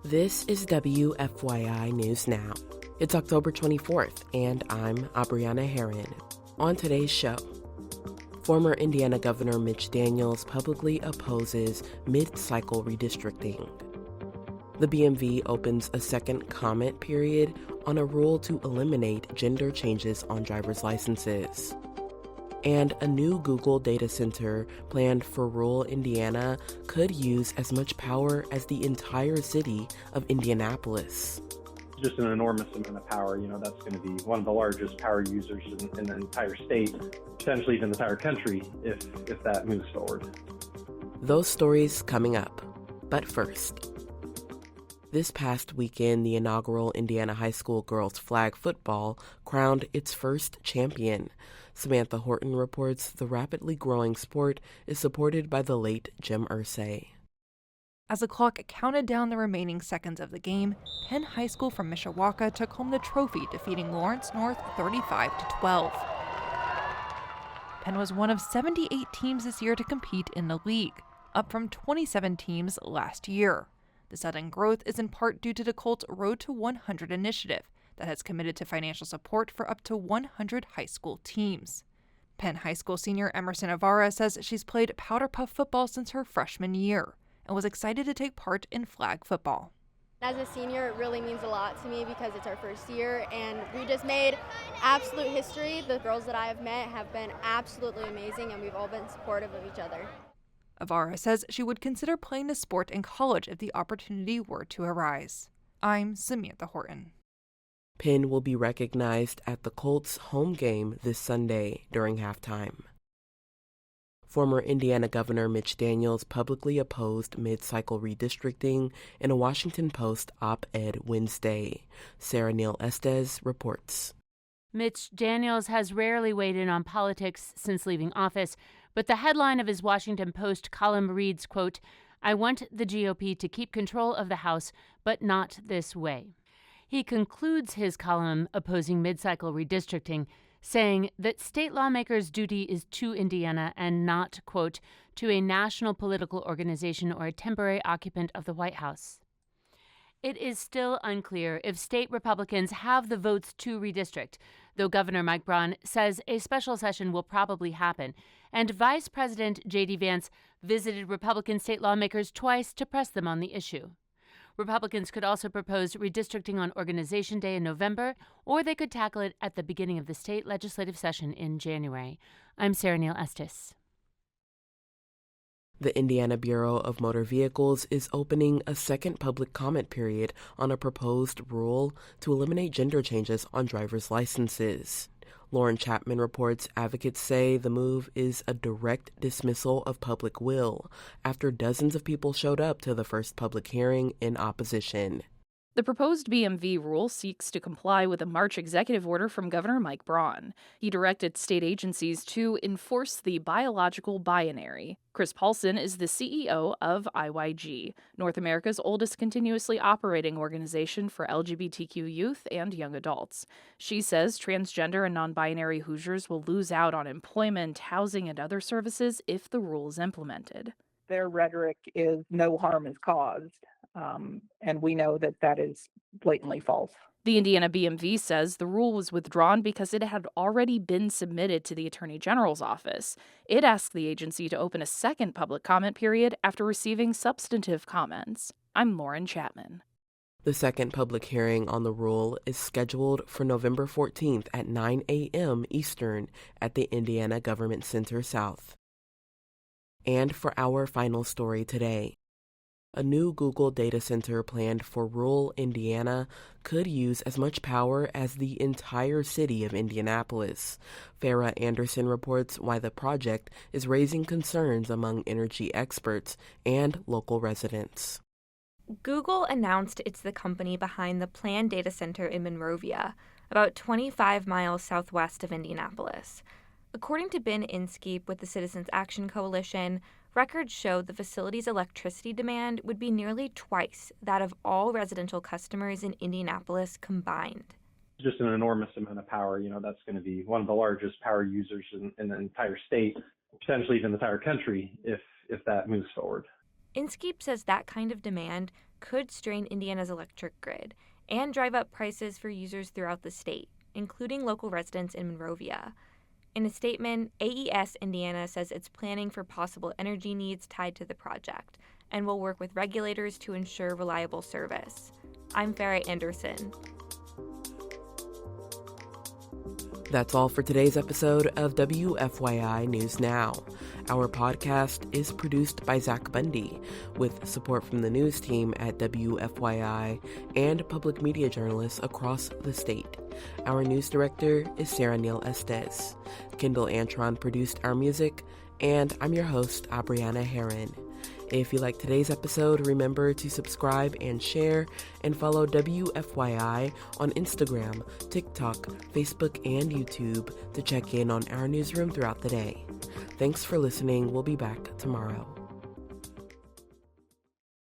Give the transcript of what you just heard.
This is WFYI News Now. It's October 24th, and I'm Abriana Herron. On today's show, former Indiana Governor Mitch Daniels publicly opposes mid-cycle redistricting. The BMV opens a second comment period on a rule to eliminate gender changes on driver's licenses. And a new Google data center planned for rural Indiana could use as much power as the entire city of Indianapolis. Just an enormous amount of power. That's going to be one of the largest power users in the entire state, potentially even the entire country, if that moves forward. Those stories coming up. But first, this past weekend, the inaugural Indiana High School girls flag football crowned its first champion. Samantha Horton reports the rapidly growing sport is supported by the late Jim Irsay. As the clock counted down the remaining seconds of the game, Penn High School from Mishawaka took home the trophy, defeating Lawrence North 35-12. Penn was one of 78 teams this year to compete in the league, up from 27 teams last year. The sudden growth is in part due to the Colts Road to 100 initiative that has committed to financial support for up to 100 high school teams. Penn High School senior Emerson Ibarra says she's played powder puff football since her freshman year and was excited to take part in flag football. As a senior, it really means a lot to me because it's our first year and we just made absolute history. The girls that I have met have been absolutely amazing and we've all been supportive of each other. Ibarra says she would consider playing the sport in college if the opportunity were to arise. I'm Samantha Horton. Penn will be recognized at the Colts' home game this Sunday during halftime. Former Indiana Governor Mitch Daniels publicly opposed mid-cycle redistricting in a Washington Post op-ed Wednesday. Sarah Neal-Estes reports. Mitch Daniels has rarely weighed in on politics since leaving office, but the headline of his Washington Post column reads, quote, "I want the GOP to keep control of the House, but not this way." He concludes his column opposing mid-cycle redistricting, saying that state lawmakers' duty is to Indiana and not, quote, to a national political organization or a temporary occupant of the White House. It is still unclear if state Republicans have the votes to redistrict, though Governor Mike Braun says a special session will probably happen, and Vice President J.D. Vance visited Republican state lawmakers twice to press them on the issue. Republicans could also propose redistricting on Organization Day in November, or they could tackle it at the beginning of the state legislative session in January. I'm Sarah Neal-Estes. The Indiana Bureau of Motor Vehicles is opening a second public comment period on a proposed rule to eliminate gender changes on driver's licenses. Lauren Chapman reports advocates say the move is a direct dismissal of public will after dozens of people showed up to the first public hearing in opposition. The proposed BMV rule seeks to comply with a March executive order from Governor Mike Braun. He directed state agencies to enforce the biological binary. Chris Paulson is the CEO of IYG, North America's oldest continuously operating organization for LGBTQ youth and young adults. She says transgender and non-binary Hoosiers will lose out on employment, housing, and other services if the rule is implemented. Their rhetoric is no harm is caused. And we know that that is blatantly false. The Indiana BMV says the rule was withdrawn because it had already been submitted to the Attorney General's office. It asked the agency to open a second public comment period after receiving substantive comments. I'm Lauren Chapman. The second public hearing on the rule is scheduled for November 14th at 9 a.m. Eastern at the Indiana Government Center South. And for our final story today, a new Google data center planned for rural Indiana could use as much power as the entire city of Indianapolis. Farah Anderson reports why the project is raising concerns among energy experts and local residents. Google announced it's the company behind the planned data center in Monrovia, about 25 miles southwest of Indianapolis. According to Ben Inskeep with the Citizens Action Coalition, records showed the facility's electricity demand would be nearly twice that of all residential customers in Indianapolis combined. Just an enormous amount of power. That's going to be one of the largest power users in the entire state, potentially even the entire country, if that moves forward. Inskeep says that kind of demand could strain Indiana's electric grid and drive up prices for users throughout the state, including local residents in Monrovia. In a statement, AES Indiana says it's planning for possible energy needs tied to the project and will work with regulators to ensure reliable service. I'm Farrah Anderson. That's all for today's episode of WFYI News Now. Our podcast is produced by Zach Bundy, with support from the news team at WFYI and public media journalists across the state. Our news director is Sarah Neal-Estes. Kendall Antron produced our music, and I'm your host, Abriana Herron. If you like today's episode, remember to subscribe and share, and follow WFYI on Instagram, TikTok, Facebook, and YouTube to check in on our newsroom throughout the day. Thanks for listening. We'll be back tomorrow.